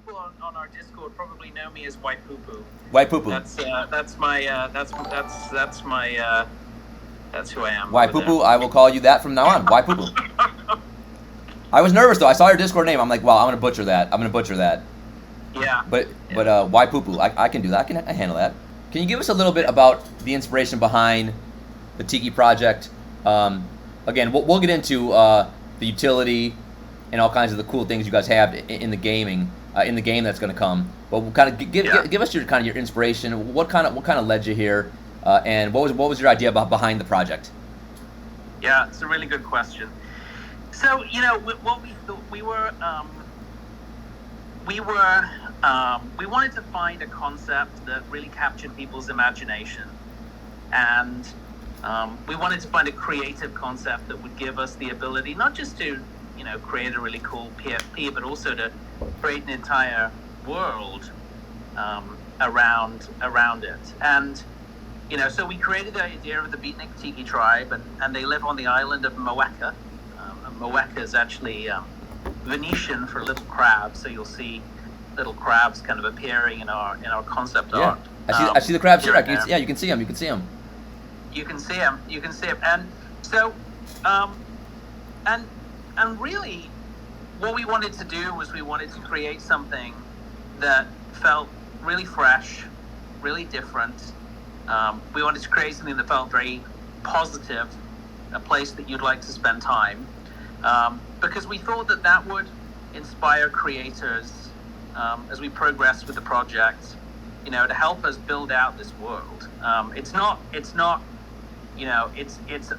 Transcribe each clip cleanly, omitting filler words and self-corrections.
people on our Discord probably know me as Waipoopoo. Waipoopoo. That's who I am. Waipoopoo. I will call you that from now on. Waipoopoo. I was nervous though. I saw your Discord name. I'm like, wow, I'm gonna butcher that. Yeah. But Waipoopoo, I can do that. I can handle that. Can you give us a little bit about the inspiration behind the Tiki project? Again, we'll get into the utility and all kinds of the cool things you guys have in the game that's going to come. But we'll kind of give us your inspiration. What kind of led you here, and what was your idea behind the project? Yeah, it's a really good question. So what we thought we wanted to find a concept that really captured people's imagination, and we wanted to find a creative concept that would give us the ability not just to create a really cool PFP, but also to create an entire world around it. And so we created the idea of the Beatnik Tiki tribe, and they live on the island of Moeka. Moeka is actually Venetian for little crab, so you'll see little crabs kind of appearing in our concept art. I see the crabs here. You can see them. You can see them. And so, and really, what we wanted to do was we wanted to create something that felt really fresh, really different. We wanted to create something that felt very positive, a place that you'd like to spend time, because we thought that would inspire creators as we progress with the project, to help us build out this world. It's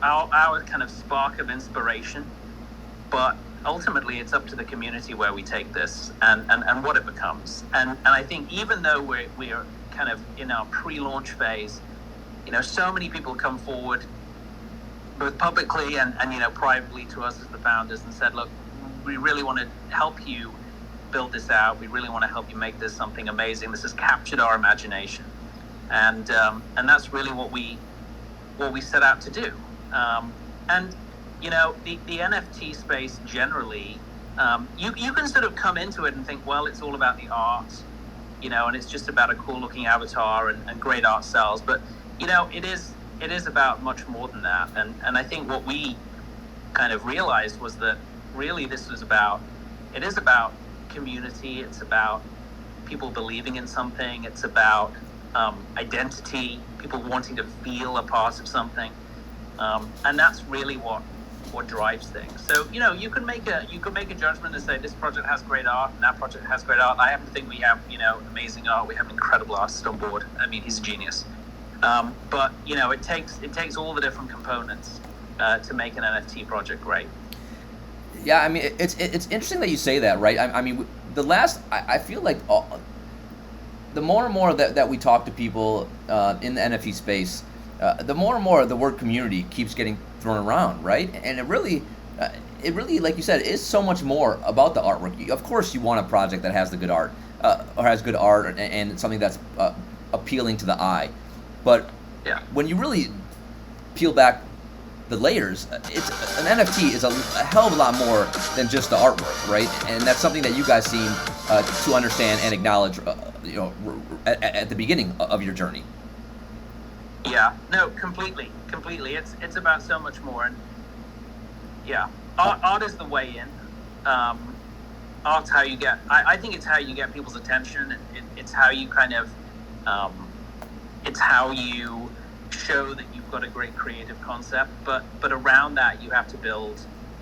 our kind of spark of inspiration, but ultimately it's up to the community where we take this and what it becomes. And I think even though we're kind of in our pre-launch phase, so many people come forward, both publicly and privately to us as the founders, and said, look, we really want to help you build this out. We really want to help you make this something amazing. This has captured our imagination, and that's really what we set out to do. And the NFT space generally, you can sort of come into it and think, well, it's all about the art, and it's just about a cool looking avatar and great art sells. But it is about much more than that. And I think what we kind of realized was that really it is about community. It's about people believing in something. It's about identity, people wanting to feel a part of something, and that's really what drives things. So you can make a judgment and say this project has great art and that project has great art. I happen to think we have amazing art. We have an incredible artist on board. I mean, he's a genius. But it takes all the different components to make an NFT project great. Yeah, I mean, it's interesting that you say that, right? I mean, I feel like the more and more that we talk to people in the NFT space, the more and more the word community keeps getting thrown around, right? And it really, like you said, is so much more about the artwork. Of course, you want a project that has the good art, or has good art, and something that's appealing to the eye. But when you really peel back the layers, an NFT is a hell of a lot more than just the artwork, right? And that's something that you guys seem to understand and acknowledge, at the beginning of your journey. Yeah, no, completely. It's about so much more, and art is the way in. Art's how you get. I think it's how you get people's attention. It's how you kind of. It's how you show that you've got a great creative concept, but around that you have to build.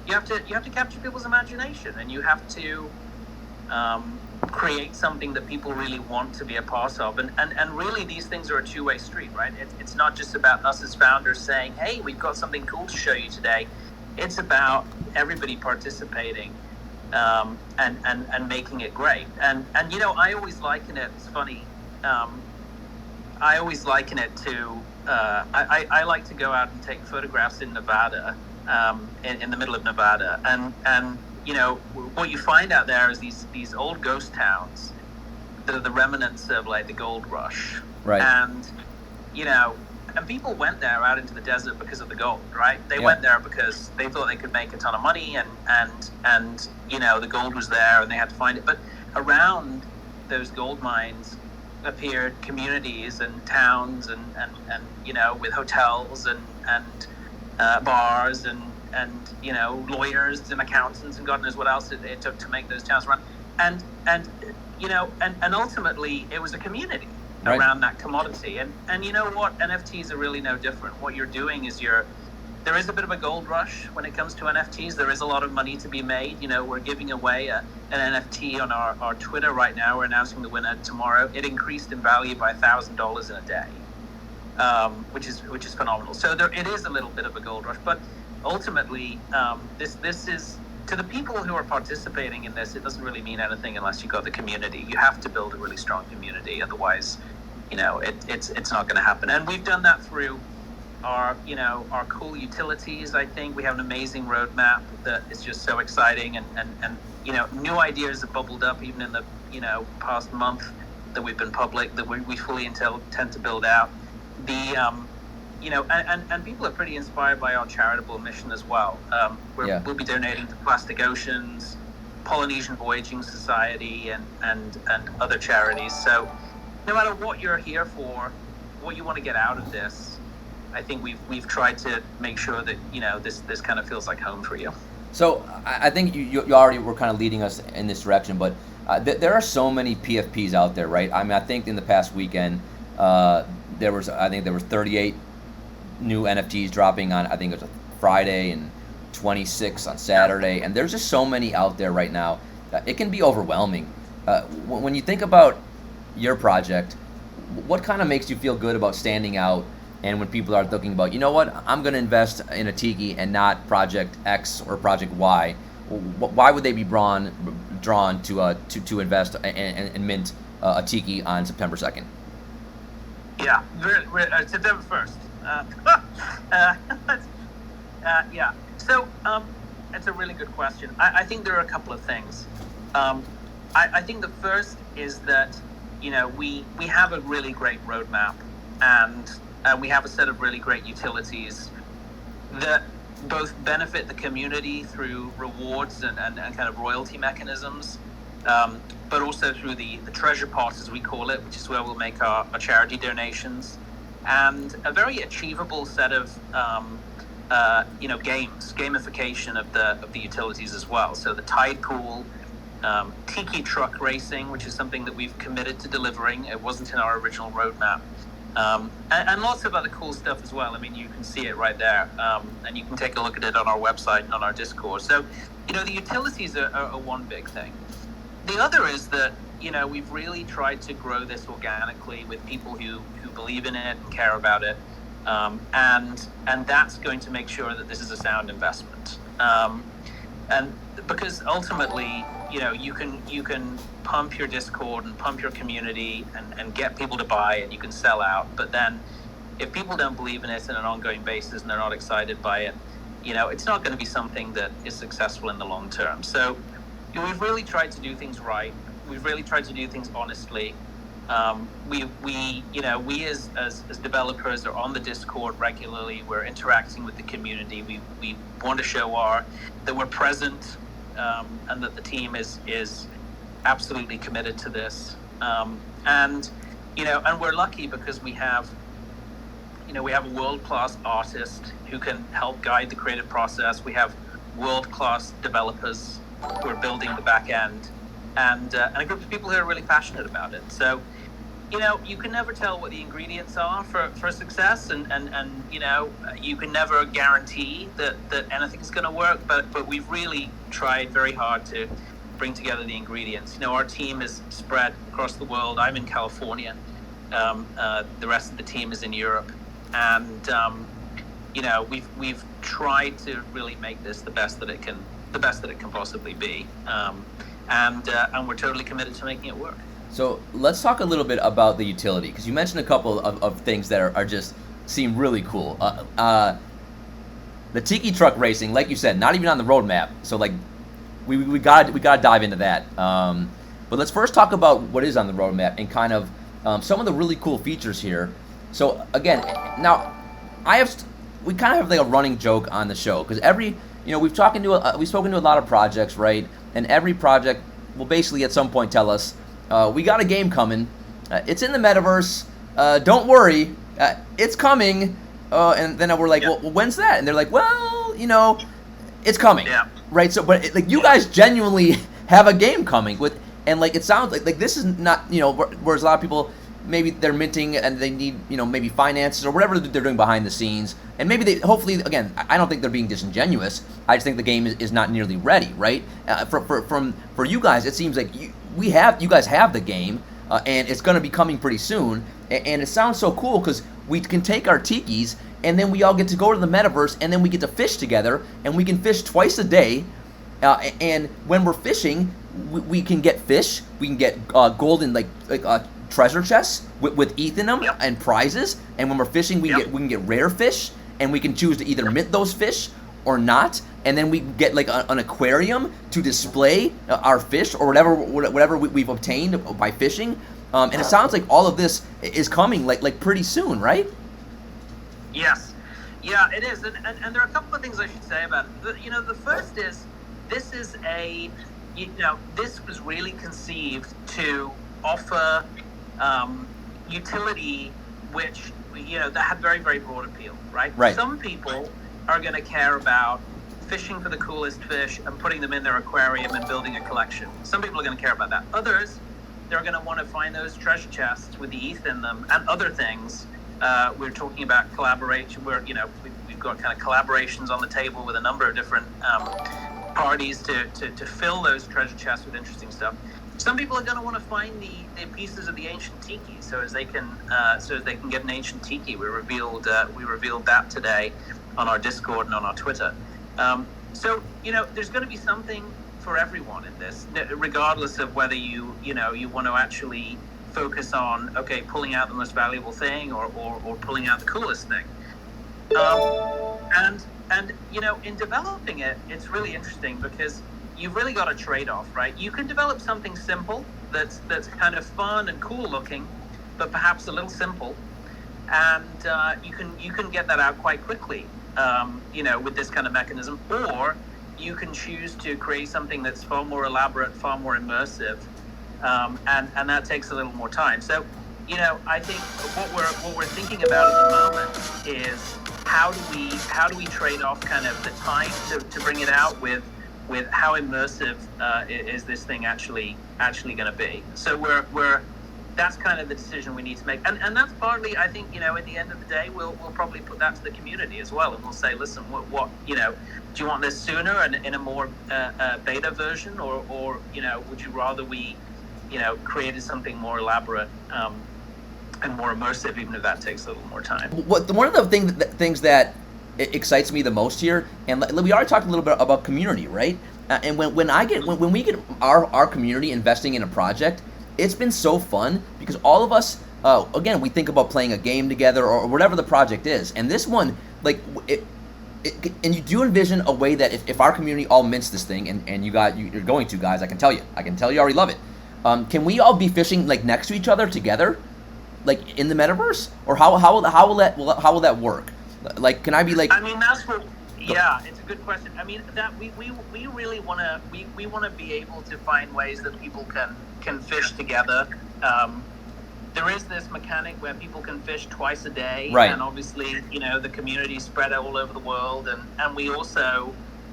You have to capture people's imagination, and you have to create something that people really want to be a part of. And really, these things are a two-way street, right? It's not just about us as founders saying, "Hey, we've got something cool to show you today." It's about everybody participating and making it great. And I always liken it. It's funny. I always liken it to. I like to go out and take photographs in Nevada, in the middle of Nevada, and what you find out there is these old ghost towns that are the remnants of like the gold rush, right? And people went there out into the desert because of the gold, right? They went there because they thought they could make a ton of money, and the gold was there, and they had to find it. But around those gold mines appeared communities and towns and with hotels and bars and lawyers and accountants and God knows what else it took to make those towns run, and ultimately it was a community around that commodity, and you know what, NFTs are really no different. What you're doing is there is a bit of a gold rush when it comes to NFTs. There is a lot of money to be made. We're giving away an NFT on our Twitter right now. We're announcing the winner tomorrow. It increased in value by $1,000 in a day, which is phenomenal. So it is a little bit of a gold rush, but ultimately, this is, to the people who are participating in this, it doesn't really mean anything unless you've got the community. You have to build a really strong community, otherwise, it's not going to happen. And we've done that through our cool utilities. I think we have an amazing roadmap that is just so exciting, and new ideas have bubbled up even in the past month that we've been public that we fully intend to build out. And people are pretty inspired by our charitable mission as well. We'll be donating to Plastic Oceans, Polynesian Voyaging Society, and other charities. So no matter what you're here for, what you want to get out of this, I think we've tried to make sure that this kind of feels like home for you. So I think you already were kind of leading us in this direction, but there are so many PFPs out there, right? I mean, I think in the past weekend there was 38 new NFTs dropping on, I think it was a Friday, and 26 on Saturday, and there's just so many out there right now. It can be overwhelming. When you think about your project, what kind of makes you feel good about standing out? And when people are thinking about, I'm going to invest in a Tiki and not Project X or Project Y, why would they be drawn to invest and mint a Tiki on September 2nd? Yeah, September 1st. Yeah. So it's a really good question. I think there are a couple of things. I think the first is that we have a really great roadmap, and we have a set of really great utilities that both benefit the community through rewards and kind of royalty mechanisms, but also through the treasure pot, as we call it, which is where we'll make our charity donations, and a very achievable set of gamification of the utilities as well. So the tide pool, Tiki truck racing, which is something that we've committed to delivering. It wasn't in our original roadmap. And lots of other cool stuff as well. I mean, you can see it right there, and you can take a look at it on our website and on our Discord. So, the utilities are one big thing. The other is that, we've really tried to grow this organically with people who believe in it and care about it, and that's going to make sure that this is a sound investment. And because ultimately, you can pump your Discord and pump your community and get people to buy, and you can sell out. But then if people don't believe in it on an ongoing basis and they're not excited by it, it's not going to be something that is successful in the long term. So we've really tried to do things right. We've really tried to do things honestly. We as developers are on the Discord regularly. We're interacting with the community. We want to show that we're present, and that the team is absolutely committed to this. And we're lucky because we have a world-class artist who can help guide the creative process. We have world-class developers who are building the back end, and a group of people who are really passionate about it. So, you can never tell what the ingredients are for success, and you can never guarantee that anything's going to work, but we've really tried very hard to bring together the ingredients. Our team is spread across the world. I'm in California. The rest of the team is in Europe, and we've tried to really make this the best that it can possibly be, and we're totally committed to making it work. So let's talk a little bit about the utility, because you mentioned a couple of things that are just seem really cool. The Tiki truck racing, like you said, not even on the roadmap. So like we got to dive into that. But let's first talk about what is on the roadmap and kind of some of the really cool features here. So again, now we kind of have like a running joke on the show, because we've spoken to a lot of projects, right? And every project will basically at some point tell us, we got a game coming. It's in the metaverse. Don't worry, it's coming. And then we're like, well, when's that? And they're like, well, it's coming. Yeah. Right. So, but like you guys genuinely have a game coming with, and like it sounds like this is not, whereas a lot of people, maybe they're minting and they need, maybe finances or whatever they're doing behind the scenes. And maybe they, hopefully, again, I don't think they're being disingenuous. I just think the game is not nearly ready, right? For you guys, it seems like you guys have the game, and it's going to be coming pretty soon. And it sounds so cool because we can take our tikis and then we all get to go to the metaverse and then we get to fish together and we can fish twice a day. And when we're fishing, we can get fish. We can get golden treasure chests with ETH in them and prizes. And when we're fishing, we can get rare fish, and we can choose to either mint those fish or not. And then we get like an aquarium to display our fish or whatever we've obtained by fishing. And it sounds like all of this is coming like pretty soon, right? Yes. Yeah, it is. And there are a couple of things I should say about it. The first is, this is this was really conceived to offer utility which, that had very, very broad appeal, right? Right. Some people are going to care about fishing for the coolest fish and putting them in their aquarium and building a collection. Some people are going to care about that. Others, they're going to want to find those treasure chests with the ETH in them and other things. We're talking about collaboration. We've got kind of collaborations on the table with a number of different parties to fill those treasure chests with interesting stuff. Some people are going to want to find the pieces of the ancient tiki, so as they can get an ancient tiki. We revealed that today on our Discord and on our Twitter. So there's going to be something for everyone in this, regardless of whether you want to actually focus on pulling out the most valuable thing or pulling out the coolest thing. And in developing it, it's really interesting because you've really got a trade-off, right? You can develop something simple that's kind of fun and cool looking, but perhaps a little simple, and you can get that out quite quickly, with this kind of mechanism. Or you can choose to create something that's far more elaborate, far more immersive, and that takes a little more time. So, I think what we're thinking about at the moment is how do we trade off kind of the time to bring it out with how immersive is this thing actually going to be. So we're that's kind of the decision we need to make, and that's partly, I think, at the end of the day, we'll probably put that to the community as well, and we'll say, listen, what do you want this sooner and in a more beta version, or would you rather we created something more elaborate and more immersive, even if that takes a little more time. One of the things that excites me the most here, and we already talked a little bit about community, right? And when we get our community investing in a project, it's been so fun because all of us, again, we think about playing a game together or whatever the project is, and this one, and you do envision a way that if our community all mints this thing, and you're going to, guys, I can tell you already love it. Can we all be fishing next to each other together, in the metaverse, or how will that work? Can I be I mean, that's what. Yeah, it's a good question. I mean, that we really want to we want to be able to find ways that people can fish together. There is this mechanic where people can fish twice a day, right? And obviously, the community spread out all over the world, and we also,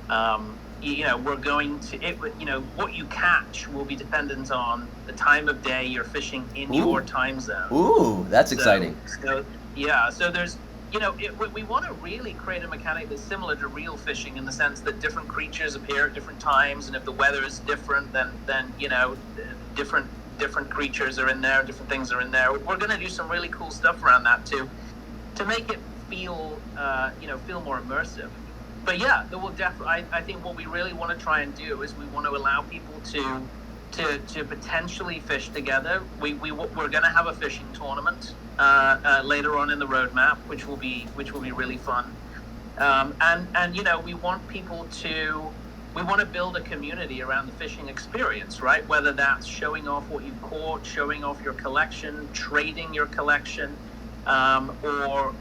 we're going to what you catch will be dependent on the time of day you're fishing in your time zone. Ooh, that's exciting. So there's. We want to really create a mechanic that's similar to real fishing in the sense that different creatures appear at different times, and if the weather is different, then different creatures are in there, different things are in there. We're going to do some really cool stuff around that to make it feel more immersive. But yeah, there will definitely. I think what we really want to try and do is we want to allow people to potentially fish together. We're going to have a fishing tournament later on in the roadmap, which will be really fun. And we want people we want to build a community around the fishing experience, right? Whether that's showing off what you've caught, showing off your collection, trading your collection, or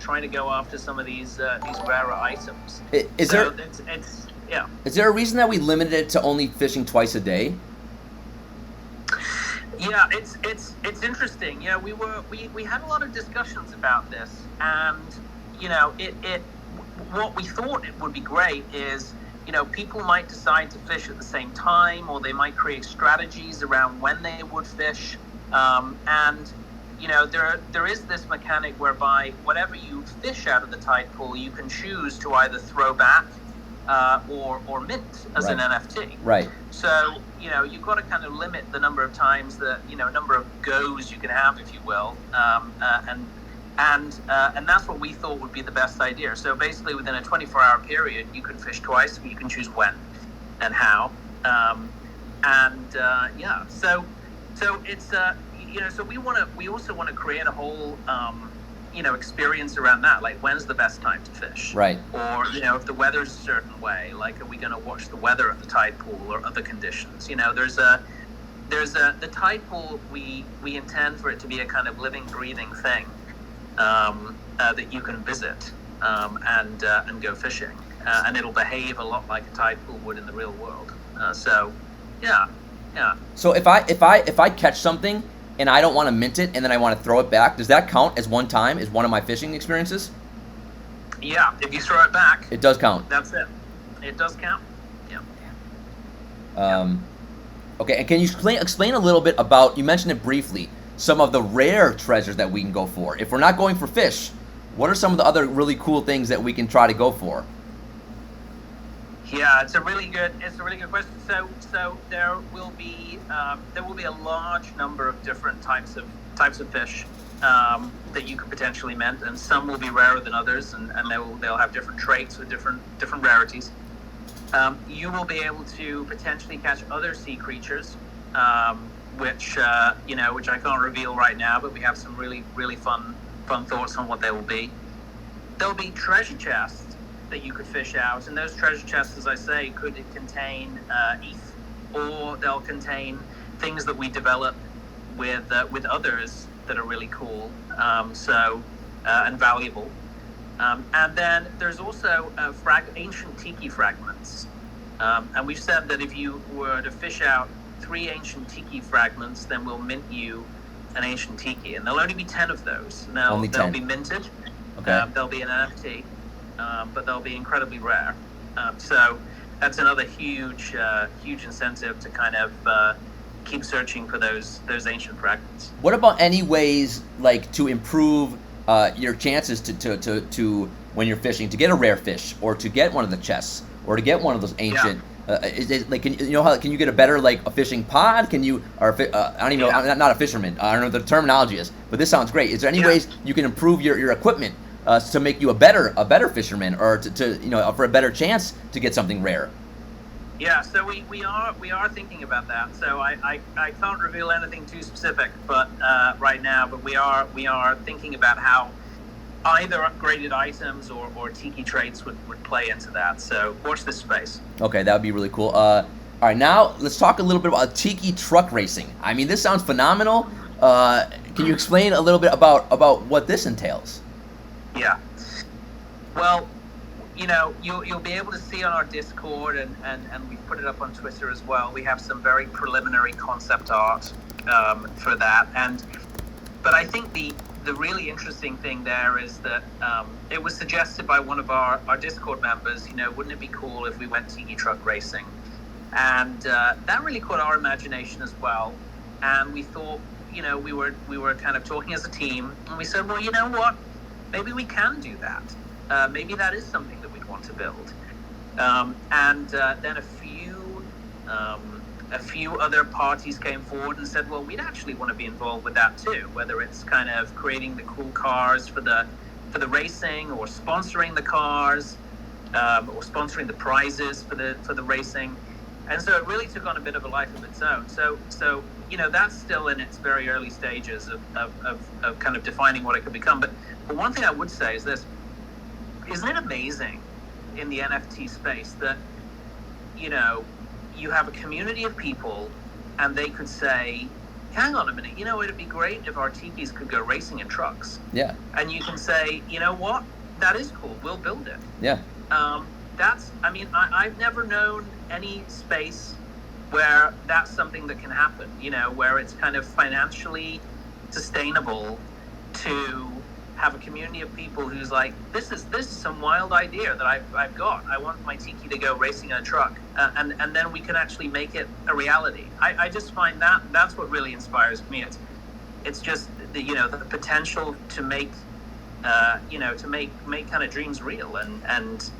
trying to go after some of these rarer items. Is there a reason that we limited it to only fishing twice a day? Yeah, it's interesting. You know, we had a lot of discussions about this, and you know, it what we thought it would be great is, you know, people might decide to fish at the same time, or they might create strategies around when they would fish, and you know, there is this mechanic whereby whatever you fish out of the tide pool, you can choose to either throw back or mint as an NFT. Right. So, you know, you've got to kind of limit the number of times that, you know, number of goes you can have, if you will, and that's what we thought would be the best idea. So basically, within a 24-hour period, you can fish twice. You can choose when and how, yeah. So it's you know, so we also want to create a whole you know, experience around that, like when's the best time to fish, right? Or, you know, if the weather's a certain way, like, are we going to watch the weather at the tide pool or other conditions? You know, there's the tide pool, we intend for it to be a kind of living, breathing thing that you can visit and go fishing, and it'll behave a lot like a tide pool would in the real world. So yeah. So if I catch something and I don't want to mint it and then I want to throw it back, does that count as one time, as one of my fishing experiences? Yeah, if you throw it back, it does count. That's it. It does count. Yeah. Okay, and can you explain a little bit about, you mentioned it briefly, some of the rare treasures that we can go for? If we're not going for fish, what are some of the other really cool things that we can try to go for? Yeah, it's a really good question. So there will be a large number of different types of fish that you could potentially mint, and some will be rarer than others, and they'll have different traits with different rarities. You will be able to potentially catch other sea creatures, which you know, which I can't reveal right now, but we have some really fun thoughts on what they will be. There'll be treasure chests that you could fish out, and those treasure chests, as I say, could contain ETH, or they'll contain things that we develop with others that are really cool, and valuable. And then there's also ancient tiki fragments, and we've said that if you were to fish out 3 ancient tiki fragments, then we'll mint you an ancient tiki, and there'll only be 10 of those. Now they'll be minted. Okay. They'll be an NFT. But they'll be incredibly rare. So that's another huge incentive to kind of keep searching for those ancient fragments. What about any ways, like, to improve your chances to when you're fishing, to get a rare fish, or to get one of the chests, or to get one of those ancient? Is it, like, can you get a better, like, a fishing pod? Can you, or I don't even know, I'm not a fisherman. I don't know what the terminology is, but this sounds great. Is there any ways you can improve your equipment to make you a better fisherman, or to you know, for a better chance to get something rare? Yeah, so we are thinking about that. So I can't reveal anything too specific, but right now, but we are thinking about how either upgraded items or tiki traits would play into that. So watch this space. Okay, that would be really cool. All right, now let's talk a little bit about tiki truck racing. I mean, this sounds phenomenal. Can you explain a little bit about what this entails? Yeah. Well, you know, you'll be able to see on our Discord, and we've put it up on Twitter as well. We have some very preliminary concept art for that, but I think the really interesting thing there is that it was suggested by one of our Discord members. You know, wouldn't it be cool if we went tiki truck racing? And that really caught our imagination as well. And we thought, you know, we were kind of talking as a team, and we said, well, you know what? Maybe we can do that. Maybe that is something that we'd want to build. And then a few other parties came forward and said, well, we'd actually want to be involved with that too, whether it's kind of creating the cool cars for the racing, or sponsoring the cars, or sponsoring the prizes for the racing. And so it really took on a bit of a life of its own. So you know, that's still in its very early stages of kind of defining what it could become. But one thing I would say is this: isn't it amazing in the NFT space that, you know, you have a community of people, and they could say, hang on a minute, you know, it'd be great if our tikis could go racing in trucks. Yeah. And you can say, you know what, that is cool, we'll build it. Yeah. I mean, I've never known any space where that's something that can happen, where it's kind of financially sustainable to have a community of people who's like, this is some wild idea that I've got. I want my tiki to go racing in a truck, and then we can actually make it a reality. I just find that's what really inspires me. It's just the potential to make make kind of dreams real and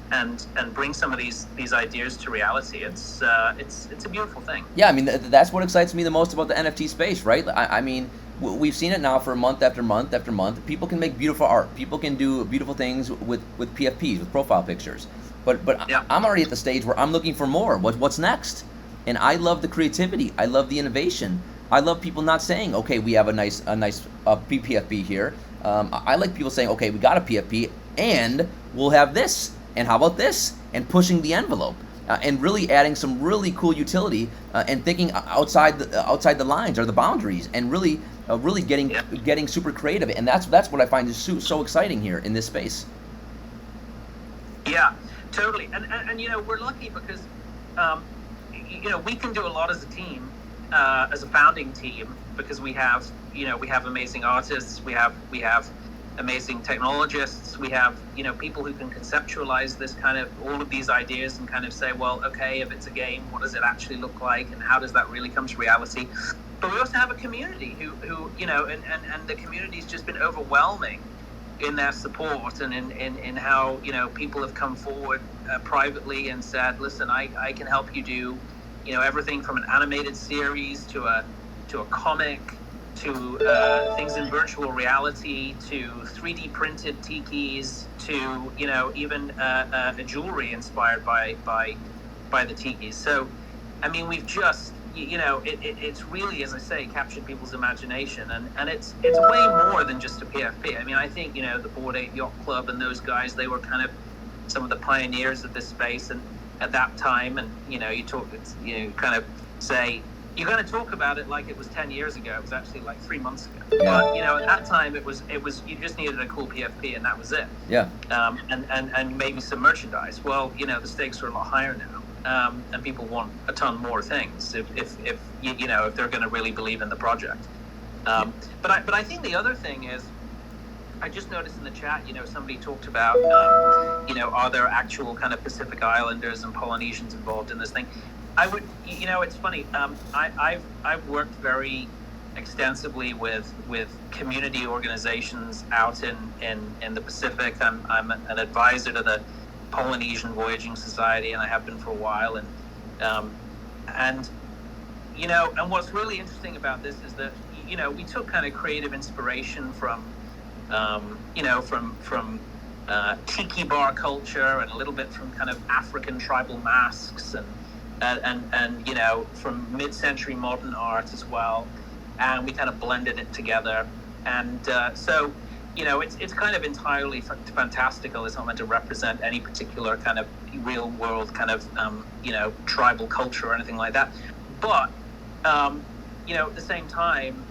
bring some of these ideas to reality. It's a beautiful thing. Yeah, I mean that's what excites me the most about the NFT space, right? I mean, we've seen it now for month after month after month. People can make beautiful art. People can do beautiful things with PFPs, with profile pictures. But yeah. I'm already at the stage where I'm looking for more. What's next? And I love the creativity. I love the innovation. I love people not saying, okay, we have a nice PFP here. I like people saying, okay, we got a PFP, and we'll have this, and how about this, and pushing the envelope, and really adding some really cool utility, and thinking outside the lines or the boundaries, and really getting super creative, and that's what I find is so exciting here in this space. Yeah, totally, and we're lucky because we can do a lot as a team, as a founding team, because we have amazing artists, we have amazing technologists, we have people who can conceptualize this kind of all of these ideas and kind of say, well, okay, if it's a game, what does it actually look like, and how does that really come to reality? But we also have a community who and the community's just been overwhelming in their support and in how people have come forward privately and said, listen, I can help you do everything from an animated series to a comic, to things in virtual reality, to 3D printed tikis, to even a jewelry inspired by the tikis. So, I mean, we've just it's really, as I say, captured people's imagination, and it's way more than just a PFP. I mean, I think the Bored Ape Yacht Club and those guys, they were kind of some of the pioneers of this space, and at that time, and you kind of say, you're going to talk about it like it was 10 years ago. It was actually like 3 months ago. Yeah. But at that time, it was you just needed a cool PFP, and that was it. Yeah. And maybe some merchandise. Well, the stakes are a lot higher now, and people want a ton more things if they're going to really believe in the project. But I think the other thing is, I just noticed in the chat, somebody talked about, are there actual kind of Pacific Islanders and Polynesians involved in this thing? I would, it's funny. I've worked very extensively with community organizations out in the Pacific. I'm an advisor to the Polynesian Voyaging Society, and I have been for a while. And what's really interesting about this is that we took kind of creative inspiration from tiki bar culture, and a little bit from kind of African tribal masks, and from mid-century modern art as well, and we kind of blended it together, and so it's kind of entirely fantastical. It's not meant to represent any particular kind of real world kind of tribal culture or anything like that, but at the same time,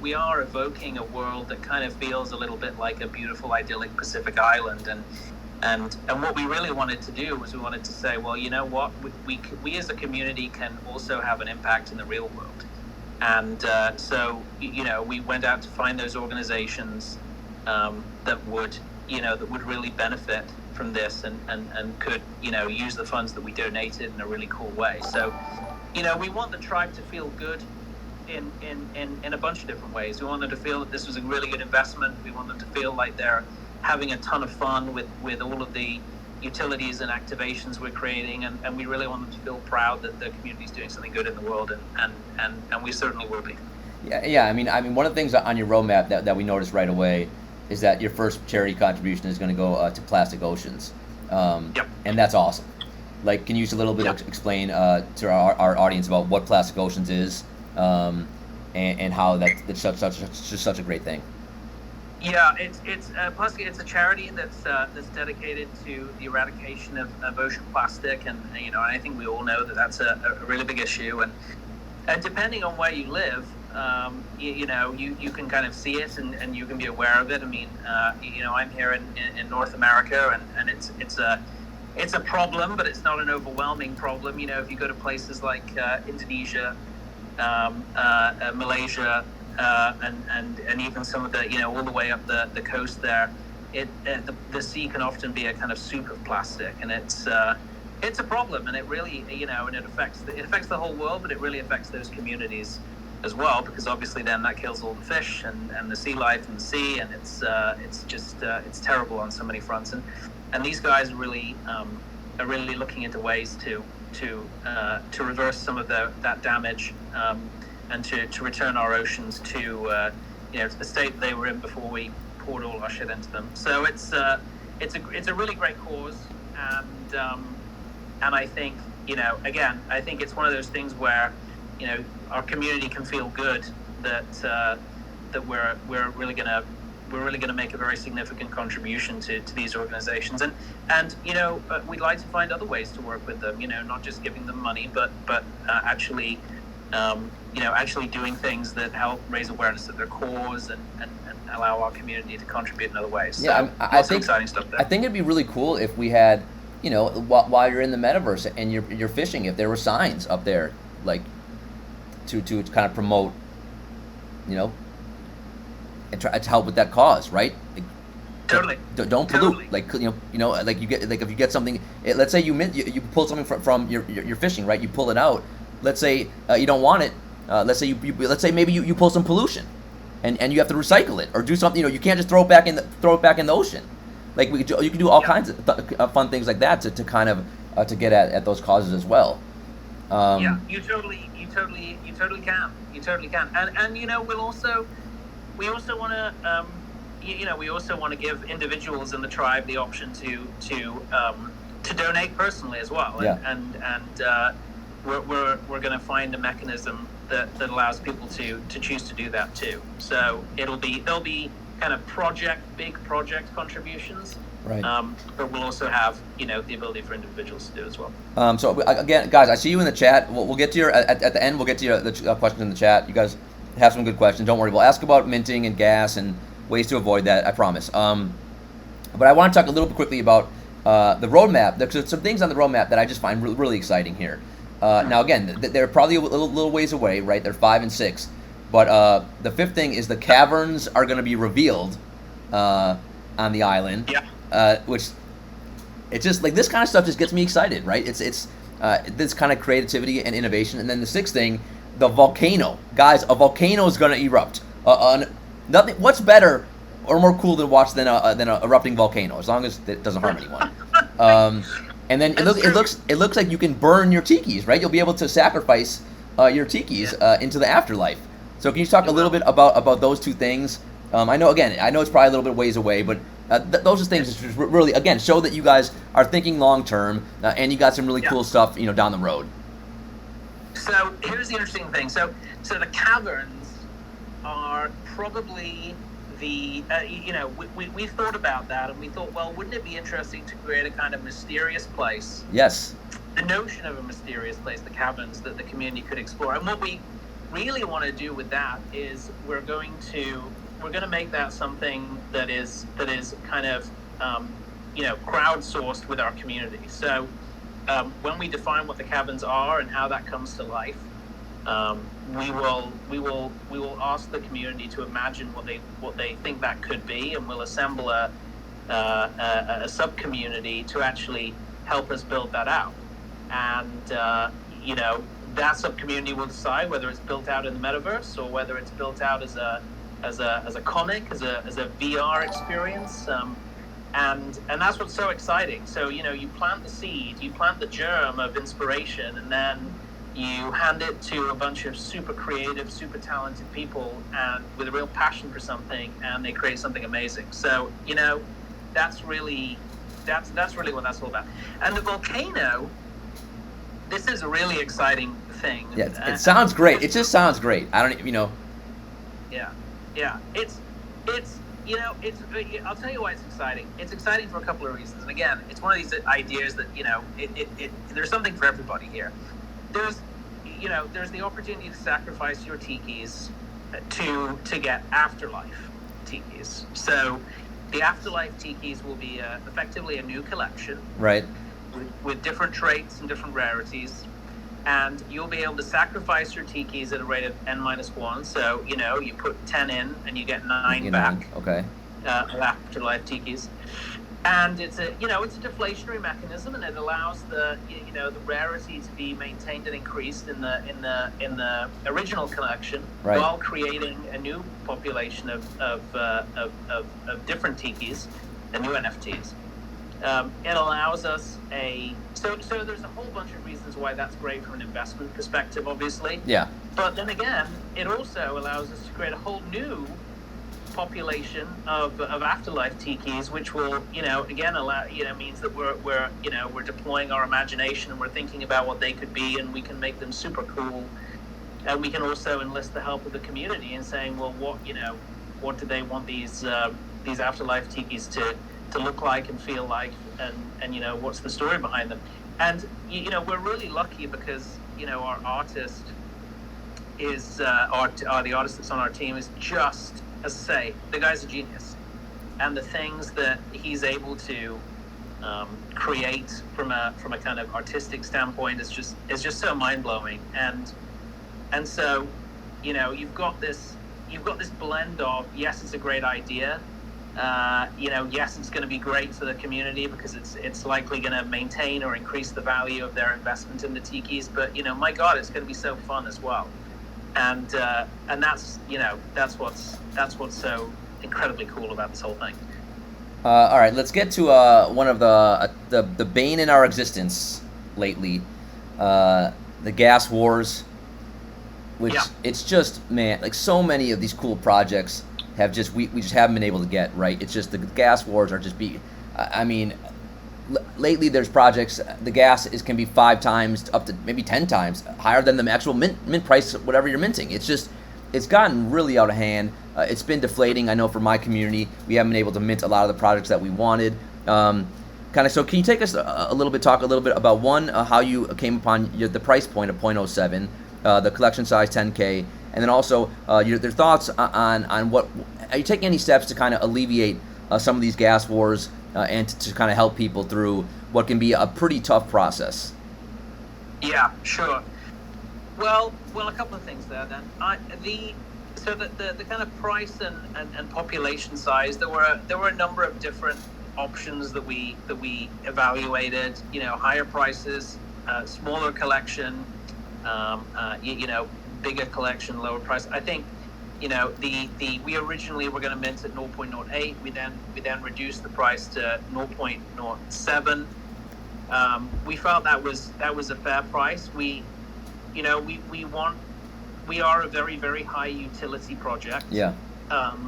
we are evoking a world that kind of feels a little bit like a beautiful, idyllic Pacific island. And what we really wanted to do was we wanted to say, well, you know what, we as a community can also have an impact in the real world. And so we went out to find those organizations that would really benefit from this and could use the funds that we donated in a really cool way. So we want the tribe to feel good in a bunch of different ways. We want them to feel that this was a really good investment. We want them to feel like they're having a ton of fun with all of the utilities and activations we're creating, and we really want them to feel proud that the community is doing something good in the world, and we certainly will be. Yeah. I mean, one of the things on your roadmap that we noticed right away is that your first charity contribution is going to go to Plastic Oceans. Yep. And that's awesome. Like, can you just a little bit explain to our audience about what Plastic Oceans is, and how that's such a great thing? Yeah, it's Plastic. It's a charity that's dedicated to the eradication of ocean plastic, and I think we all know that that's a really big issue. And depending on where you live, you can kind of see it and you can be aware of it. I mean, I'm here in North America, and it's it's a problem, but it's not an overwhelming problem. If you go to places like Indonesia, Malaysia, and even some of the, all the way up the coast there, the sea can often be a kind of soup of plastic, and it's a problem, and it really, and it affects the whole world, but it really affects those communities as well, because obviously then that kills all the fish and the sea life in the sea, and it's just it's terrible on so many fronts, and these guys are really looking into ways to reverse some of that damage, and to return our oceans to the state they were in before we poured all our shit into them. So it's a really great cause, and I think, again, I think it's one of those things where, our community can feel good that we're really gonna make a very significant contribution to these organizations, and we'd like to find other ways to work with them, not just giving them money, but actually doing things that help raise awareness of their cause and allow our community to contribute in other ways. So, yeah, I think exciting stuff there. I think it'd be really cool if we had, while you're in the metaverse and you're fishing, if there were signs up there, like to kind of promote, and try to help with that cause, right? Like, Totally. Don't pollute. Like, like you get, like if you get something, let's say you pull something from your fishing, right? You pull it out. Let's say you don't want it. Let's say let's say maybe you pull some pollution, and you have to recycle it or do something. You can't just throw it back in the ocean. Like you can do all kinds of fun things like that to kind of to get at those causes as well. You totally can. You totally can. And we also want to we also want to give individuals in the tribe the option to donate personally as well. Yeah. And we're going to find a mechanism that allows people to choose to do that too. So there'll be kind of big project contributions, right? But we'll also have the ability for individuals to do as well. So again, guys, I see you in the chat. We'll get to your at the end. We'll get to the questions in the chat. You guys have some good questions. Don't worry. We'll ask about minting and gas and ways to avoid that. I promise. But I want to talk a little bit quickly about the roadmap. There's some things on the roadmap that I just find really exciting here. Now again, they're probably a little ways away, right? They're 5 and 6. But the fifth thing is the caverns are going to be revealed on the island. Yeah. Which it's just like this kind of stuff just gets me excited, right? It's this kind of creativity and innovation. And then the sixth thing, the volcano, guys. A volcano is going to erupt. Nothing. What's better or more cool to watch than a erupting volcano, as long as it doesn't harm anyone. And then it looks like you can burn your tikis, right? You'll be able to sacrifice your tikis into the afterlife. So can you talk a little bit about those two things? I know it's probably a little bit ways away, but those are things that really, again, show that you guys are thinking long term, and you got some really cool stuff, down the road. So here's the interesting thing. So the caverns are probably the we thought about that, and we thought, well, wouldn't it be interesting to create a kind of mysterious place? Yes. The notion of a mysterious place, the caverns that the community could explore, and what we really want to do with that is we're going to make that something that is kind of crowdsourced with our community. So when we define what the caverns are and how that comes to life, we will ask the community to imagine what they think that could be, and we'll assemble a sub community to actually help us build that out. And that sub community will decide whether it's built out in the metaverse or whether it's built out as a comic, as a VR experience. And that's what's so exciting. So you plant the seed, you plant the germ of inspiration, and then you hand it to a bunch of super creative, super talented people and with a real passion for something, and they create something amazing. So that's really what that's all about. And the volcano, this is a really exciting thing. Yeah, it sounds great. It just sounds great. I don't. Yeah. It's I'll tell you why it's exciting. It's exciting for a couple of reasons. And again, it's one of these ideas that there's something for everybody here. There's the opportunity to sacrifice your tikis to get afterlife tikis. So the afterlife tikis will be effectively a new collection. Right. with different traits and different rarities. And you'll be able to sacrifice your tikis at a rate of n-1. So, you put 10 in and you get 9 back. Okay. Afterlife tikis. And it's a deflationary mechanism, and it allows the rarity to be maintained and increased in the original collection, right, while creating a new population of different tikis and new NFTs. It allows us so there's a whole bunch of reasons why that's great from an investment perspective, obviously. Yeah. But then again, it also allows us to create a whole new population of afterlife tikis, which will again allow means that we're deploying our imagination, and we're thinking about what they could be, and we can make them super cool. And we can also enlist the help of the community in saying, well, what do they want these afterlife tikis to look like and feel like, and what's the story behind them. And we're really lucky because our artist is the artist that's on our team is just, as I say, the guy's a genius, and the things that he's able to create from a kind of artistic standpoint is just so mind blowing. And so you've got this blend of, yes, it's a great idea. Yes, it's going to be great for the community because it's likely going to maintain or increase the value of their investment in the tikis. But my God, it's going to be so fun as well. And that's what's so incredibly cool about this whole thing. All right, let's get to one of the bane in our existence lately, the gas wars, which it's just, man, like so many of these cool projects have just we just haven't been able to get right. It's just the gas wars are just lately there's projects, the gas can be 5 times up to maybe 10 times higher than the actual mint price, whatever you're minting. It's gotten really out of hand. It's been deflating. I know for my community, we haven't been able to mint a lot of the projects that we wanted. So can you take us talk a little bit about how you came upon the price point of 0.07, the collection size 10K, and then also your thoughts on what, are you taking any steps to kind of alleviate some of these gas wars and to kind of help people through what can be a pretty tough process? Yeah, sure. Well, a couple of things there then. The kind of price and population size, there were a number of different options that we evaluated. Higher prices, smaller collection, bigger collection, lower price. I think we originally were going to mint at 0.08. We then reduced the price to 0.07. We felt that was a fair price. We are a very, very high utility project. Yeah.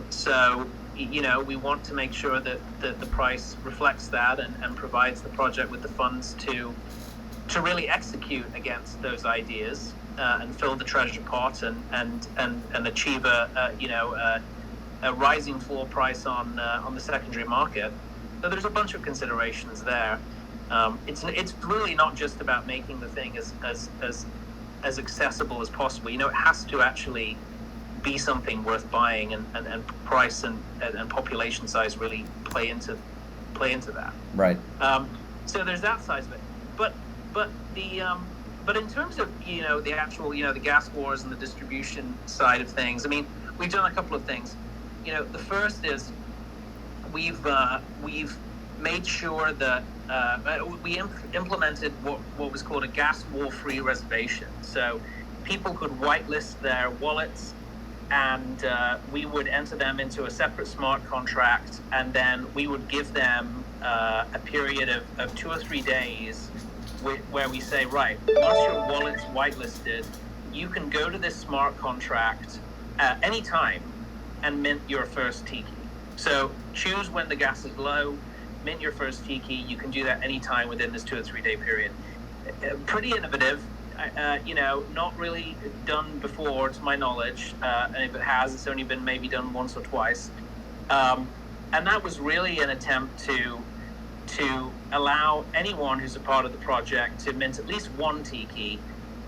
So we want to make sure that the price reflects that and provides the project with the funds to really execute against those ideas and fill the treasure pot and achieve a rising floor price on the secondary market. So there's a bunch of considerations there. It's really not just about making the thing as accessible as possible. It has to actually be something worth buying, and price and population size really play into that. Right. So there's that side of it. But in terms of the actual the gas wars and the distribution side of things, I mean, we've done a couple of things. The first is we've made sure that we implemented what was called a gas war-free reservation. So people could whitelist their wallets, and we would enter them into a separate smart contract, and then we would give them a period of 2 or 3 days where we say, right, once your wallet's whitelisted, you can go to this smart contract anytime and mint your first Tiki. So choose when the gas is low, mint your first Tiki. You can do that anytime within this 2 or 3 day period. Pretty innovative, not really done before to my knowledge. And if it has, it's only been maybe done once or twice. And that was really an attempt to allow anyone who's a part of the project to mint at least 1 Tiki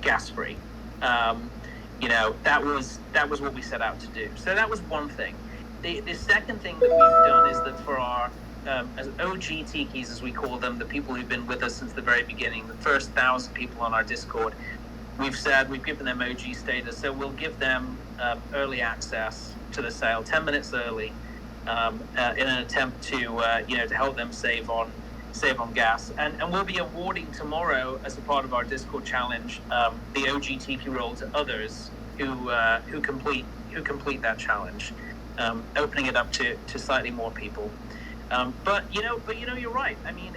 gas-free. That was what we set out to do. So that was one thing. The second thing that we've done is that for as OG Tikis, as we call them, the people who've been with us since the very beginning, the first 1,000 people on our Discord, we've given them OG status, so we'll give them early access to the sale, 10 minutes early, in an attempt to to help them save on gas, and we'll be awarding tomorrow as a part of our Discord challenge the OG Tiki roll to others who complete that challenge, opening it up to slightly more people. But you're right. I mean,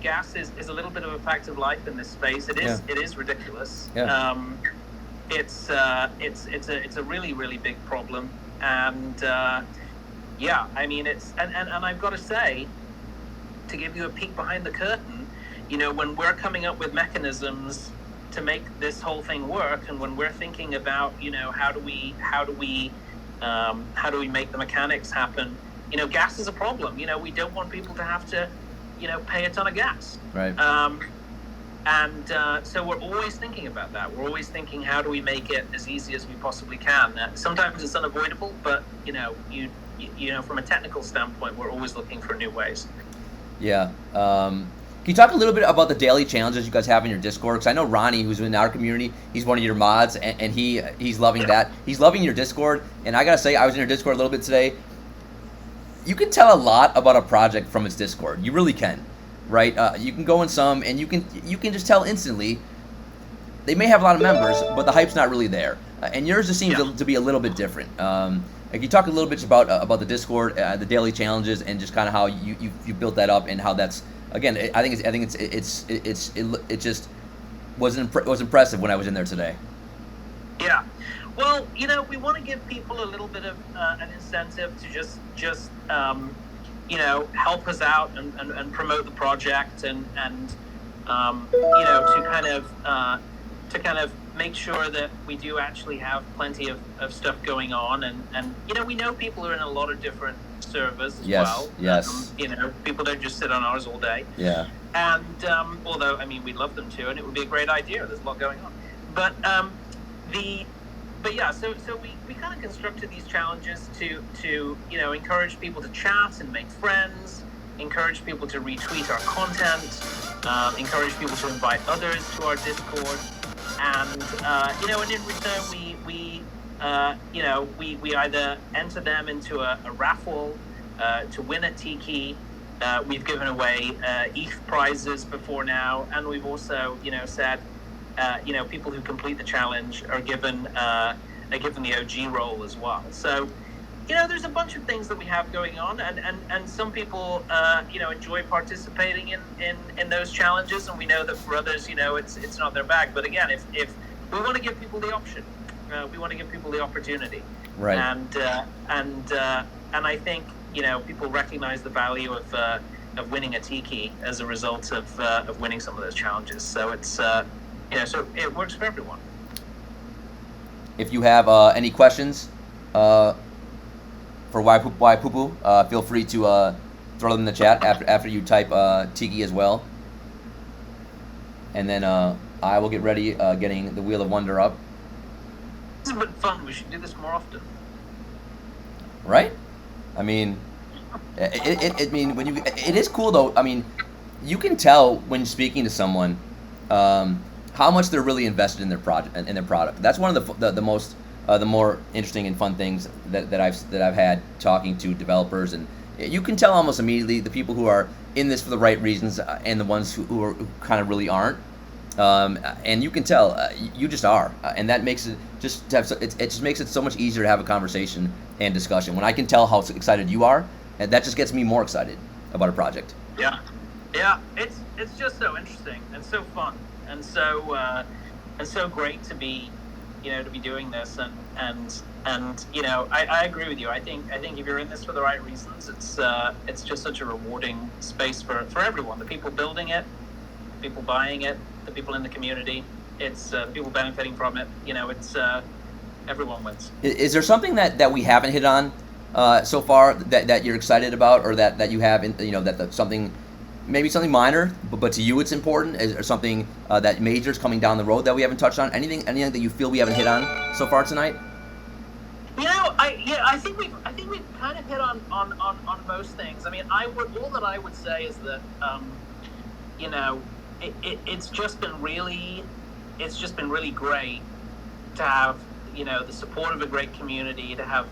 gas is a little bit of a fact of life in this space. It is ridiculous. Yeah. It's a really, really big problem, and I mean, and I've got to say, to give you a peek behind the curtain, when we're coming up with mechanisms to make this whole thing work, and when we're thinking about how do we make the mechanics happen, gas is a problem. We don't want people to have to pay a ton of gas, right? So we're always thinking about that. We're always thinking, how do we make it as easy as we possibly can? Sometimes it's unavoidable, but from a technical standpoint, we're always looking for new ways. Yeah. Can you talk a little bit about the daily challenges you guys have in your Discord? Because I know Ronnie, who's in our community, he's one of your mods, and he's loving that. He's loving your Discord, and I gotta say, I was in your Discord a little bit today. You can tell a lot about a project from its Discord. You really can, right? You can go in some, and you can just tell instantly. They may have a lot of members, but the hype's not really there. And yours just seems to be a little bit different. Can you talk a little bit about the Discord, the daily challenges, and just kind of how you built that up, and how that's, again, I think it just was impressive when I was in there today. Yeah, well, we want to give people a little bit of an incentive to just help us out and promote the project, and to kind of make sure that we do actually have plenty of stuff going on, and we know people are in a lot of different servers as well. Yes. People don't just sit on ours all day. Yeah. And although, I mean, we'd love them to, and it would be a great idea. There's a lot going on. But so we kind of constructed these challenges to encourage people to chat and make friends, encourage people to retweet our content, encourage people to invite others to our Discord, and and in return we either enter them into a raffle to win a tiki. We've given away ETH prizes before now, and we've also said people who complete the challenge are given the OG role as well. So there's a bunch of things that we have going on, and some people enjoy participating in those challenges, and we know that for others it's not their bag. But again, if we want to give people the option, we want to give people the opportunity, right? And I think people recognize the value of winning a tiki as a result of winning some of those challenges. So it's so it works for everyone. If you have any questions for Waipoopoo, feel free to throw them in the chat after you type tiki as well, and then I will get ready getting the Wheel of Wonder up. This has been fun. We should do this more often. Right? I mean, it is cool though. I mean, you can tell when speaking to someone how much they're really invested in their product. That's one of the more interesting and fun things that I've had talking to developers, and you can tell almost immediately the people who are in this for the right reasons and the ones who kind of really aren't. And you can tell you just are, and that makes it just makes it so much easier to have a conversation and discussion. When I can tell how excited you are, and that just gets me more excited about a project. Yeah, it's just so interesting and so fun and so great to be doing this, and I agree with you. I think if you're in this for the right reasons, it's just such a rewarding space for everyone. The people building it, the people buying it, the people in the community. It's the people benefiting from it. It's everyone wins. Is there something that we haven't hit on so far that you're excited about, or that you have that's something, maybe something minor, but to you it's important, or something that major is coming down the road that we haven't touched on? Anything that you feel we haven't hit on so far tonight? I think we've kind of hit on most things. I mean, all that I would say is that you know, it's just been really great to have, you know, the support of a great community, to have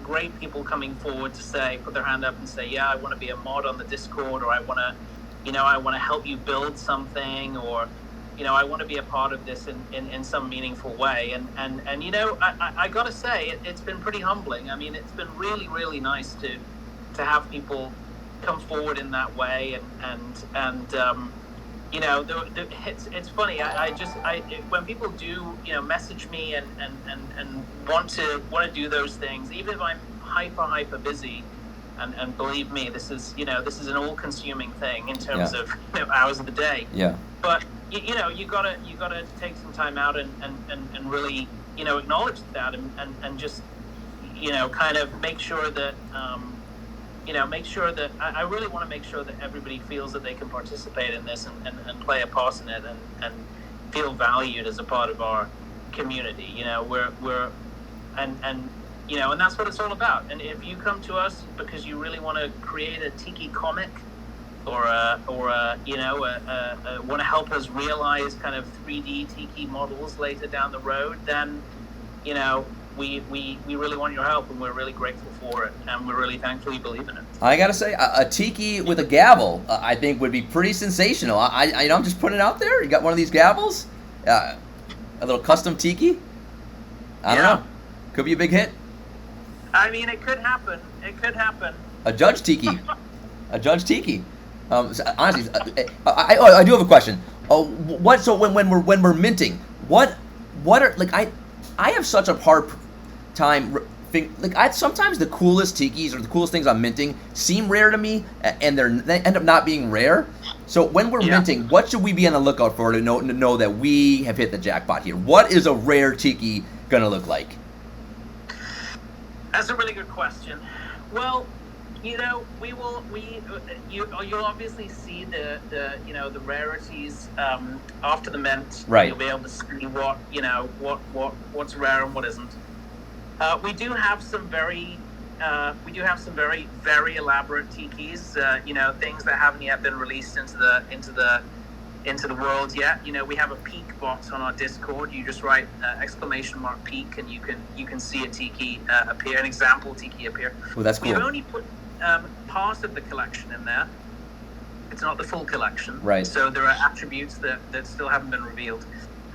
great people coming forward to say, put their hand up and say, yeah, I want to be a mod on the Discord, or I want to help you build something, or, you know, I want to be a part of this in some meaningful way. And you know, I got to say, it's been pretty humbling. I mean, it's been really, really nice to have people come forward in that way. And you know, it's funny. When people do, you know, message me and want to do those things, even if I'm hyper busy, and believe me, this is an all-consuming thing in terms of, you know, hours of the day. Yeah. But you know, you gotta take some time out and really, you know, acknowledge that and just, you know, kind of make sure that you know, I really want to make sure that everybody feels that they can participate in this and play a part in it and feel valued as a part of our community. You know, and you know, and that's what it's all about. And if you come to us because you really want to create a tiki comic, or you know, want to help us realize kind of 3D tiki models later down the road, then, you know, we really want your help, and we're really grateful for it, and we're really thankful you believe in it. I gotta say, a tiki with a gavel, I think would be pretty sensational. I know, I'm just putting it out there. You got one of these gavels, a little custom tiki. I don't know, could be a big hit. I mean, it could happen. A judge tiki, So honestly, I do have a question. So when we're minting, what are, like, I have such a hard time, like, sometimes the coolest tikis or the coolest things I'm minting seem rare to me, and they end up not being rare. So when we're minting, what should we be on the lookout for to know that we have hit the jackpot here? What is a rare tiki gonna look like? That's a really good question. Well, you know, you'll obviously see the you know, the rarities after the mint. Right. You'll be able to see what's rare and what isn't. We do have some very very elaborate tikis. You know, things that haven't yet been released into the world yet. You know, we have a peak bot on our Discord. You just write !peak, and you can see a tiki appear, an example tiki appear. Well, that's cool. We've only put part of the collection in there. It's not the full collection. Right. So there are attributes that still haven't been revealed.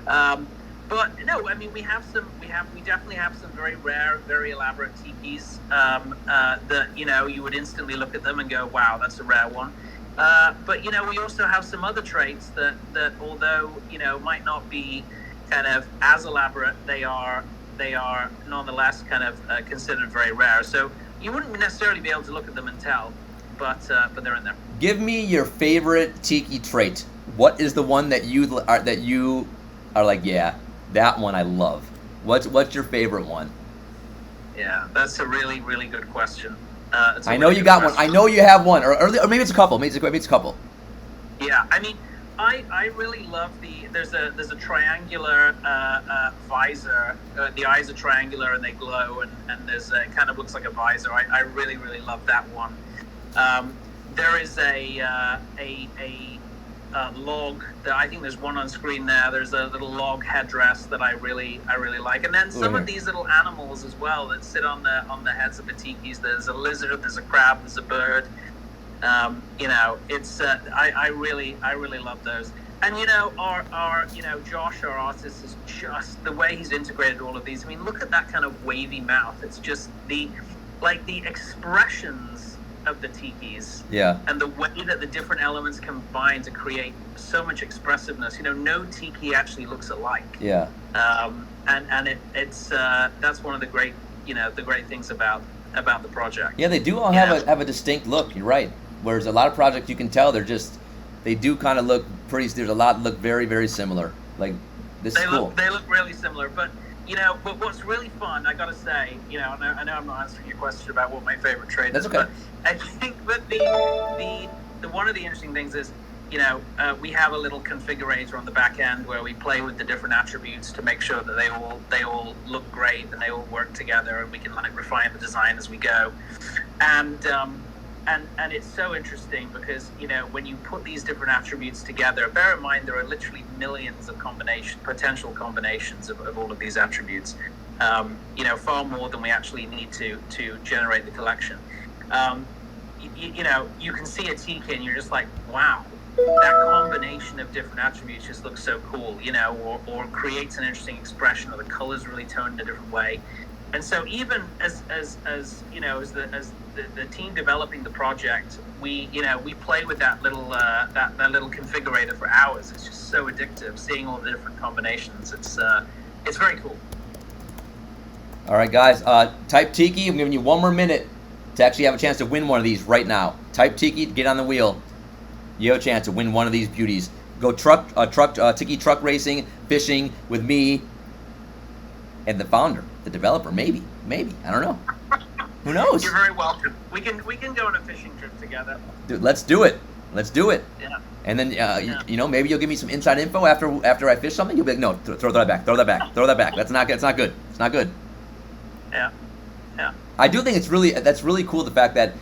But no, I mean, we definitely have some very rare, very elaborate tikis that, you know, you would instantly look at them and go, wow, that's a rare one. But, you know, we also have some other traits that although, you know, might not be kind of as elaborate, they are nonetheless kind of considered very rare. So you wouldn't necessarily be able to look at them and tell, but they're in there. Give me your favorite tiki trait. What is the one that you are like, yeah, that one I love? What's your favorite one? Yeah, that's a really, really good question. I know you got one. I know you have one, or maybe it's a couple. Maybe it's a couple. Yeah, I mean, I really love there's a triangular visor. The eyes are triangular and they glow, and it kind of looks like a visor. I really, really love that one. There is a log that I think there's one on screen there. There's a little log headdress that I really like, and then some of these little animals as well that sit on the heads of the tikis. There's a lizard, there's a crab, there's a bird. You know, it's I really love those. And you know, our you know, Josh, our artist, is just the way he's integrated all of these. I mean, look at that kind of wavy mouth. It's just the expressions of the tikis, and the way that the different elements combine to create so much expressiveness. You know, no tiki actually looks alike. And it's that's one of the great things about the project. Yeah, they do all have a distinct look. You're right. Whereas a lot of projects, you can tell they do kind of look pretty. There's a lot look very, very similar. Like, this is cool. They look really similar, but. You know, but what's really fun, I gotta say, you know, I know I'm not answering your question about what my favorite trait is. That's okay. But I think that the one of the interesting things is we have a little configurator on the back end where we play with the different attributes to make sure that they all look great and they all work together, and we can like refine the design as we go. And it's so interesting because when you put these different attributes together, bear in mind there are literally millions of potential combinations of all of these attributes. Far more than we actually need to generate the collection. You can see a tiki and you're just like, wow, that combination of different attributes just looks so cool, or creates an interesting expression, or the colors really toned in a different way. And so even as the team developing the project, we play with that little configurator for hours. It's just so addictive, seeing all the different combinations. It's very cool. All right, guys. Type Tiki. I'm giving you 1 more minute to actually have a chance to win one of these right now. Type Tiki. Get on the wheel. You have a chance to win one of these beauties. Go Tiki truck racing, fishing with me and the founder, the developer. Maybe. I don't know. Who knows? You're very welcome. We can go on a fishing trip together. Dude, let's do it. Yeah. And then maybe you'll give me some inside info after I fish something. You'll be like, no, throw that back. That's not good. It's not good. Yeah. I do think that's really cool, the fact that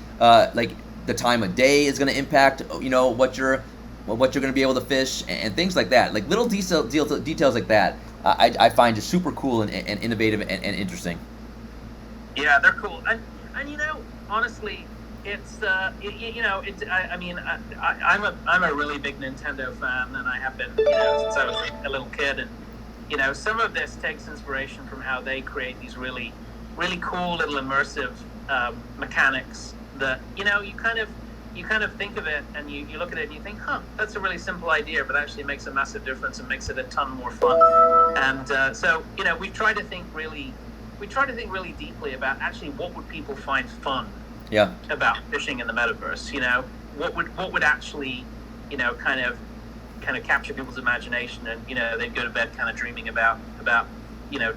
like the time of day is going to impact what you're going to be able to fish and things like that. Like little details like that, I find just super cool and innovative and interesting. Yeah, they're cool. And honestly, it's I'm a really big Nintendo fan, and I have been since I was a little kid. And some of this takes inspiration from how they create these really cool little immersive mechanics that you kind of think of it and you look at it and you think, that's a really simple idea, but actually it makes a massive difference and makes it a ton more fun. And so we try to think really deeply about actually what would people find fun about fishing in the metaverse. What would actually kind of capture people's imagination, and they'd go to bed kind of dreaming about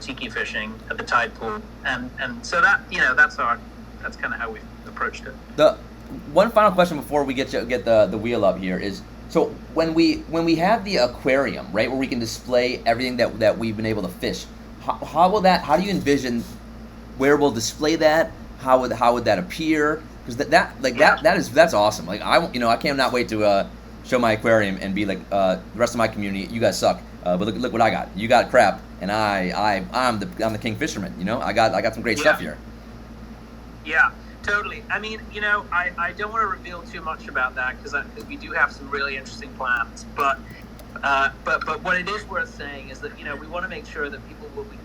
tiki fishing at the tide pool, and so that that's kind of how we've approached it. The one final question before we get the wheel up here is, so when we have the aquarium, right, where we can display everything that we've been able to fish, how do you envision where we'll display that? How would that appear? Because that's awesome. Like I cannot wait to show my aquarium and be like, the rest of my community, you guys suck, but look what I got. You got crap, and I'm the king fisherman. I got some great stuff here. Yeah, totally. I mean, I don't want to reveal too much about that because we do have some really interesting plans. But what it is worth saying is that we want to make sure that we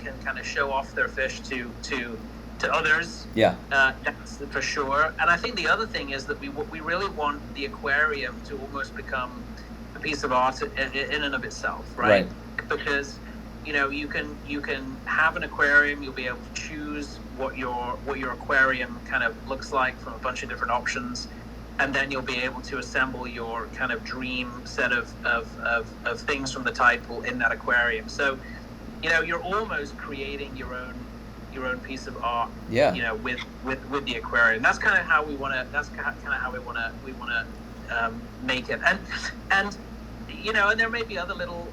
can kind of show off their fish to others. Yeah. That's for sure. And I think the other thing is that we really want the aquarium to almost become a piece of art in and of itself, right? Because you can have an aquarium. You'll be able to choose what your aquarium kind of looks like from a bunch of different options, and then you'll be able to assemble your kind of dream set of things from the tide pool in that aquarium. So you're almost creating your own piece of art. With the aquarium. That's kind of how we want to make it. And there may be other little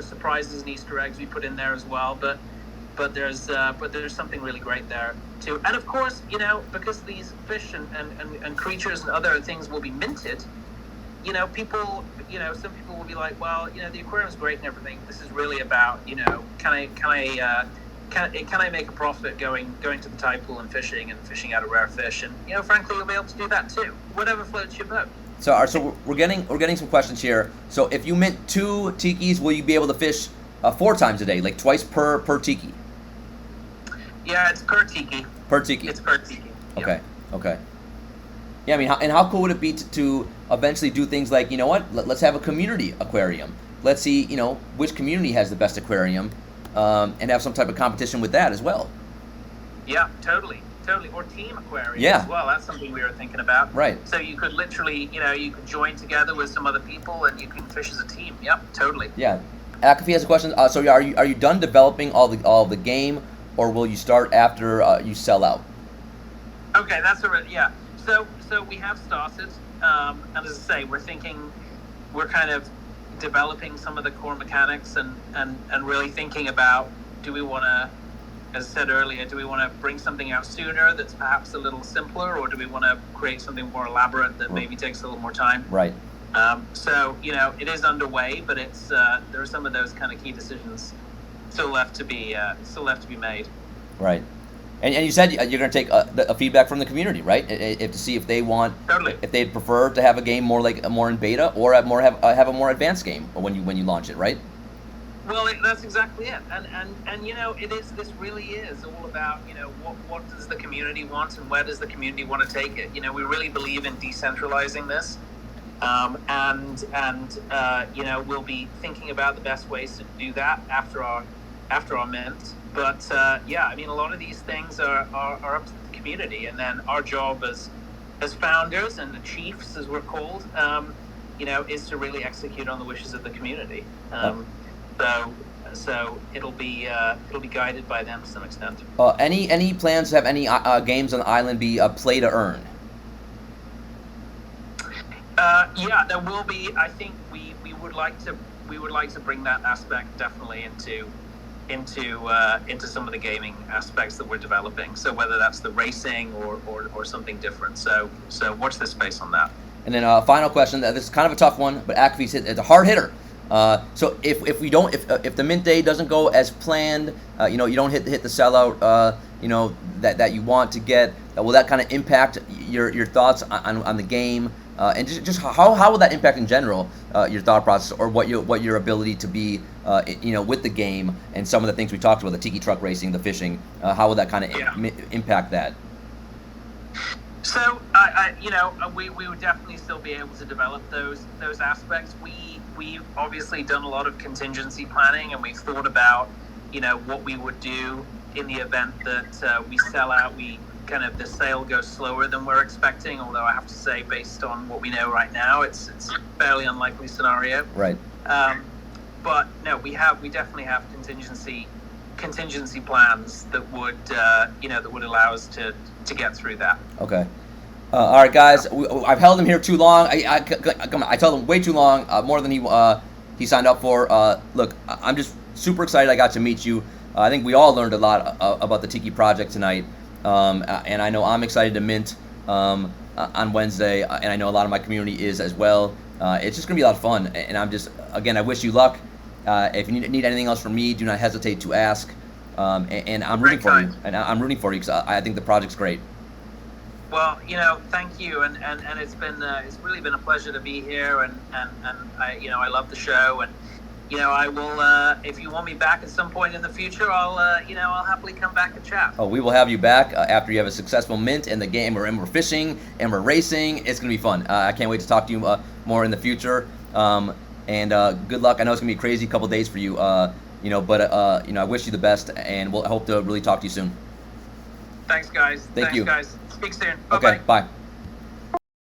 surprises and Easter eggs we put in there as well, but there's something really great there too. And of course, because these fish and creatures and other things will be minted, people, some people will be like, well, the aquarium's great and everything. This is really about, can I make a profit going to the tide pool and fishing out a rare fish? And frankly, you'll be able to do that too. Whatever floats your boat. So we're getting some questions here. So if you mint 2 tikis, will you be able to fish 4 times a day, like twice per tiki? Yeah, it's per tiki. Per tiki. It's per tiki. Okay. Okay. Yeah, I mean, and how cool would it be to eventually do things like, let's have a community aquarium. Let's see, which community has the best aquarium, and have some type of competition with that as well. Yeah, totally. Or team aquarium as well. That's something we were thinking about. Right. So you could literally, you could join together with some other people and you can fish as a team. Yep, totally. Yeah. Akafi has a question. So are you done developing all the game, or will you start after you sell out? Okay, that's already, yeah. So we have started, and as I say, we're thinking we're kind of developing some of the core mechanics and really thinking about, do we want to, as I said earlier, do we want to bring something out sooner that's perhaps a little simpler, or do we want to create something more elaborate that maybe takes a little more time? Right. So, it is underway, but it's there are some of those kind of key decisions still left to be made. Right. And you said you're going to take a feedback from the community, right? If to see if they want, Totally. if they'd prefer to have a game more in beta, or have a more advanced game when you launch it, right? Well, that's exactly it, and this really is all about what does the community want, and where does the community want to take it. We really believe in decentralizing this, and we'll be thinking about the best ways to do that after our mint. But a lot of these things are up to the community, and then our job as founders and the chiefs, as we're called, is to really execute on the wishes of the community. So it'll be guided by them to some extent. Any plans to have any games on the island be play to earn? There will be. I think we would like to bring that aspect definitely into some of the gaming aspects that we're developing. So whether that's the racing or something different. So watch this space on that. And then final question. This is kind of a tough one, but Akvi's it's a hard hitter. So if the mint day doesn't go as planned, you don't hit the sellout, that you want to get, will that kind of impact your thoughts on the game, and just how will that impact in general your thought process, or what your ability to be with the game, and some of the things we talked about, the tiki truck racing, the fishing, how will that kind of impact that? So we would definitely still be able to develop those aspects. We've obviously done a lot of contingency planning, and we've thought about what we would do in the event that we sell out. The sale goes slower than we're expecting. Although I have to say, based on what we know right now, it's a fairly unlikely scenario. Right. But no, we definitely have contingency plans that would allow us to get through that. Okay. All right, guys. I've held him here too long. I told him way too long, more than he signed up for. Look, I'm just super excited I got to meet you. I think we all learned a lot about the Tiki project tonight, and I know I'm excited to mint on Wednesday, and I know a lot of my community is as well. It's just gonna be a lot of fun, and I wish you luck. If you need anything else from me, do not hesitate to ask. And I'm rooting for you, and I'm rooting for you because I think the project's great. Well, thank you, and it's really been a pleasure to be here, and I love the show, and I will, if you want me back at some point in the future, I'll happily come back and chat. Oh, we will have you back after you have a successful mint in the game, and we're fishing and we're racing. It's gonna be fun. I can't wait to talk to you more in the future. And good luck. I know it's gonna be a crazy couple days for you. But I wish you the best, and I hope to really talk to you soon. Thanks, guys. Thank you. Guys. Speak soon. Okay, bye.